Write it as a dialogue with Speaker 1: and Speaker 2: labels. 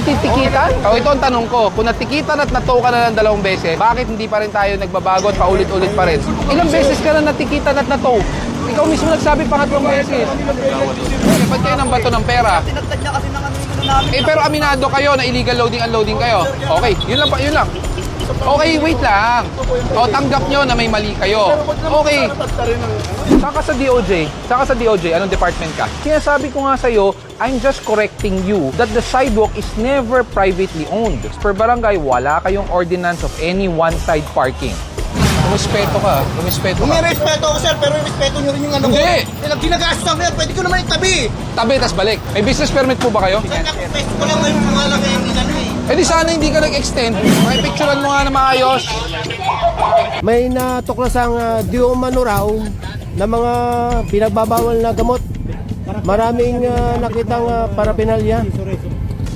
Speaker 1: natitikitan? O ito ang tanong ko, kung natikitan at natow ka na ng 2 beses, bakit hindi pa rin tayo nagbabago at paulit-ulit pa rin? Ilang beses ka na natikitan at natow? Ikaw mismo nagsabi 3 beses. Ba't kayo ng bato ng pera?
Speaker 2: Tinagtad niya kasi ng ano yung namin.
Speaker 1: Pero aminado kayo na illegal loading, unloading kayo. Okay, yun lang. Okay, wait lang. O, tanggap nyo na may mali kayo. Okay. Saka sa DOJ, anong department ka? Sinasabi ko nga sa'yo, I'm just correcting you that the sidewalk is never privately owned. Per barangay, wala kayong ordinance of any one-side parking. Rumispeto ka.
Speaker 2: May respeto ako, sir, pero respeto nyo rin yung ano ko.
Speaker 1: Hindi!
Speaker 2: Ginagastos ako yan, pwede ko naman itabi.
Speaker 1: Tabi, tas balik. May business permit po ba kayo?
Speaker 2: Sir, nakapwesto ko lang ngayon kung alam yung inano eh.
Speaker 1: Eh di sana hindi ka nag-extend. Pakipicturean mo nga na maayos.
Speaker 3: May natuklasang di umano raw na mga pinagbabawal na gamot. Maraming nakitang parapinalya.